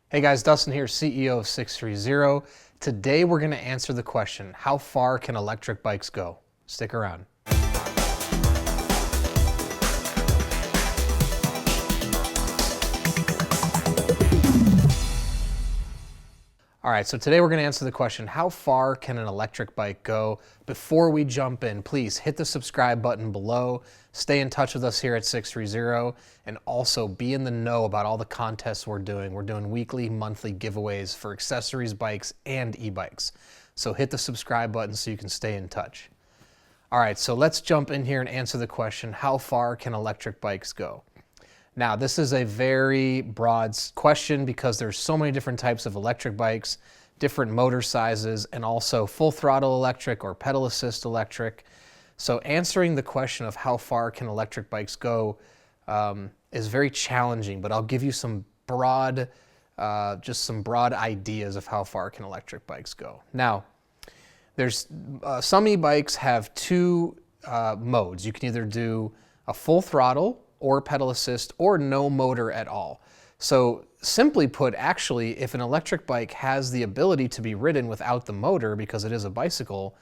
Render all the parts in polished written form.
Hey guys, Dustin here, CEO of 630. Today we're going to answer the question, how far can electric bikes go? Stick around. All right, so today we're going to answer the question, how far can an electric bike go? Before we jump in, please hit the subscribe button below, stay in touch with us here at 630, and also be in the know about all the contests we're doing. We're doing weekly, monthly giveaways for accessories, bikes, and e-bikes. So hit the subscribe button so you can stay in touch. All right, so let's jump in here and answer the question, how far can electric bikes go? Now, this is a very broad question because there's so many different types of electric bikes, different motor sizes, and also full throttle electric or pedal assist electric. So answering the question of how far can electric bikes go is very challenging, but I'll give you some broad, just some broad ideas of how far can electric bikes go. Now, there's some e-bikes have two modes. You can either do a full throttle or pedal assist, or no motor at all. So simply put, actually, if an electric bike has the ability to be ridden without the motor because it is a bicycle,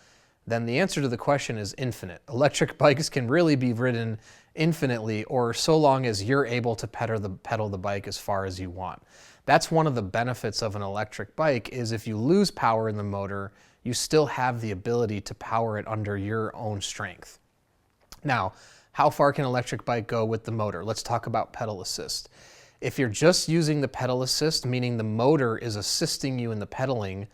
then the answer to the question is infinite. Electric bikes can really be ridden infinitely, or so long as you're able to pedal the bike as far as you want. That's one of the benefits of an electric bike, is if you lose power in the motor, you still have the ability to power it under your own strength. Now, how far can an electric bike go with the motor? Let's talk about pedal assist. If you're just using the pedal assist, meaning the motor is assisting you in the pedaling,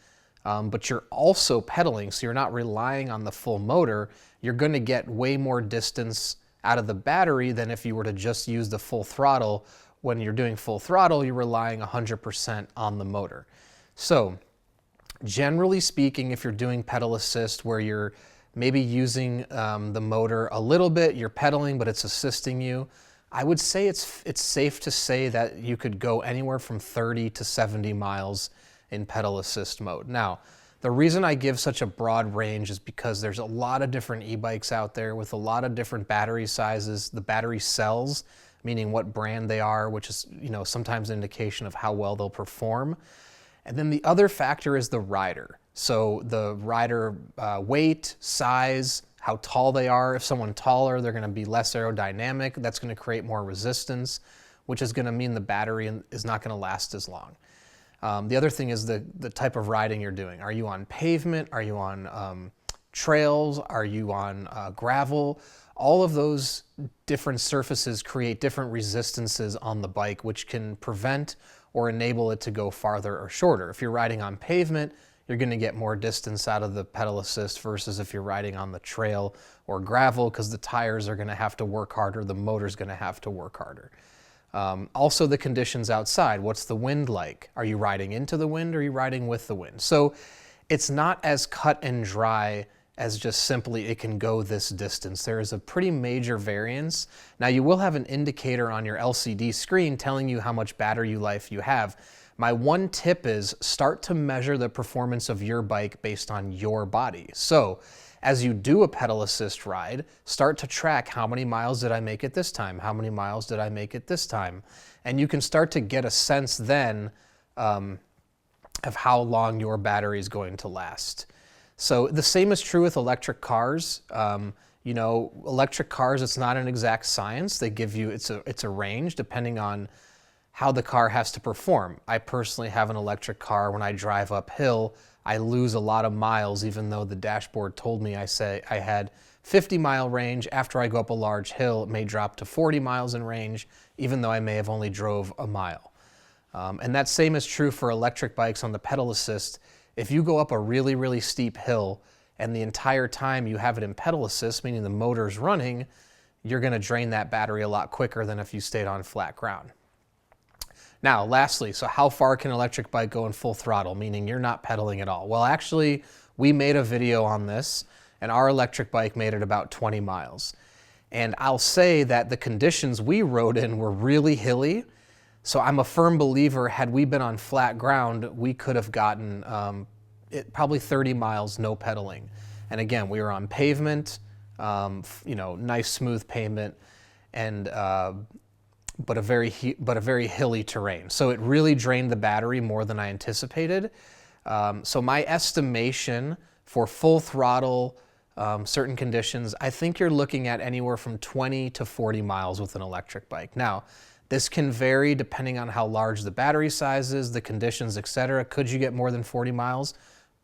but you're also pedaling, so you're not relying on the full motor, you're going to get way more distance out of the battery than if you were to just use the full throttle. When you're doing full throttle, you're relying 100% on the motor. So, generally speaking, if you're doing pedal assist where you're maybe using the motor a little bit, you're pedaling, but it's assisting you, I would say it's safe to say that you could go anywhere from 30 to 70 miles in pedal assist mode. Now, the reason I give such a broad range is because there's a lot of different e-bikes out there with a lot of different battery sizes, the battery cells, meaning what brand they are, which is, sometimes an indication of how well they'll perform. And then the other factor is the rider. So the rider weight, size, how tall they are. If someone's taller, they're going to be less aerodynamic. That's going to create more resistance, which is going to mean the battery is not going to last as long. The other thing is the type of riding you're doing. Are you on pavement? Are you on trails? Are you on gravel? All of those different surfaces create different resistances on the bike, which can prevent or enable it to go farther or shorter. If you're riding on pavement, you're going to get more distance out of the pedal assist versus if you're riding on the trail or gravel, because the tires are going to have to work harder, the motor's going to have to work harder. Also the conditions outside. What's the wind like? Are you riding into the wind or are you riding with the wind? So it's not as cut and dry as just simply it can go this distance. There is a pretty major variance. Now you will have an indicator on your LCD screen telling you how much battery life you have. My one tip is start to measure the performance of your bike based on your body. So as you do a pedal assist ride, start to track how many miles did I make it this time? How many miles did I make it this time? And you can start to get a sense then of how long your battery is going to last. So the same is true with electric cars. Electric cars, it's not an exact science. They give you, it's a range depending on how the car has to perform. I personally have an electric car. When I drive uphill, I lose a lot of miles, even though the dashboard told me I had 50-mile range. After I go up a large hill, it may drop to 40 miles in range, even though I may have only drove a mile. And that same is true for electric bikes on the pedal assist. If you go up a really, really steep hill and the entire time you have it in pedal assist, meaning the motor's running, you're going to drain that battery a lot quicker than if you stayed on flat ground. Now, lastly, so how far can an electric bike go in full throttle, meaning you're not pedaling at all? Well, actually, we made a video on this, and our electric bike made it about 20 miles. And I'll say that the conditions we rode in were really hilly, so I'm a firm believer, had we been on flat ground, we could have gotten probably 30 miles no pedaling. And again, we were on pavement, nice smooth pavement, and but a very hilly terrain. So it really drained the battery more than I anticipated. So my estimation for full throttle, certain conditions, I think you're looking at anywhere from 20 to 40 miles with an electric bike. Now, this can vary depending on how large the battery size is, the conditions, etc. Could you get more than 40 miles?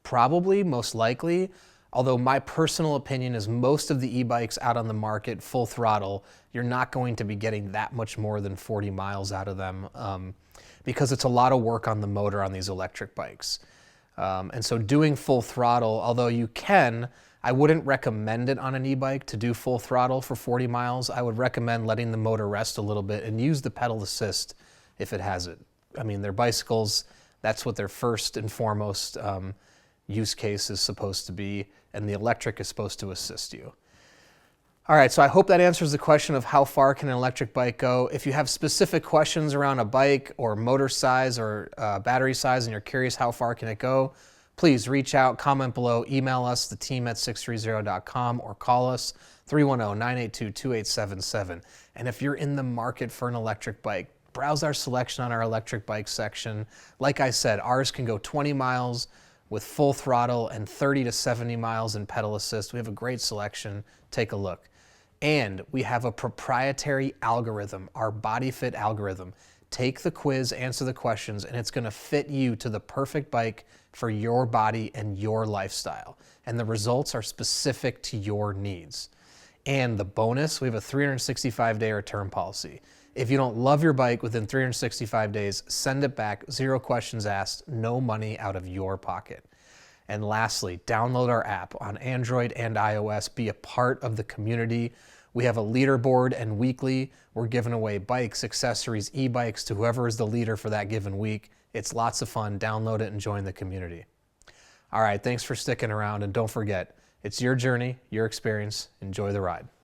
Probably, most likely. Although my personal opinion is most of the e-bikes out on the market, full throttle, you're not going to be getting that much more than 40 miles out of them because it's a lot of work on the motor on these electric bikes. And so doing full throttle, although you can, I wouldn't recommend it on an e-bike to do full throttle for 40 miles. I would recommend letting the motor rest a little bit and use the pedal assist if it has it. I mean, they're bicycles. That's what their first and foremost use case is supposed to be, and the electric is supposed to assist you. All right, so I hope that answers the question of how far can an electric bike go. If you have specific questions around a bike or motor size or battery size and you're curious how far can it go, please reach out, comment below, email us, the team at sixthreezero.com, or call us 310-982-2877. And if you're in the market for an electric bike, browse our selection on our electric bike section. Like I said, ours can go 20 miles with full throttle and 30 to 70 miles in pedal assist. We have a great selection. Take a look. And we have a proprietary algorithm, our body fit algorithm. Take the quiz, answer the questions, and it's going to fit you to the perfect bike for your body and your lifestyle. And the results are specific to your needs. And the bonus, we have a 365-day return policy. If you don't love your bike within 365 days, send it back, 0 questions asked, no money out of your pocket. And lastly, download our app on Android and iOS. Be a part of the community. We have a leaderboard, and weekly we're giving away bikes, accessories, e-bikes to whoever is the leader for that given week. It's lots of fun. Download it and join the community. All right, thanks for sticking around, and don't forget, it's your journey, your experience. Enjoy the ride.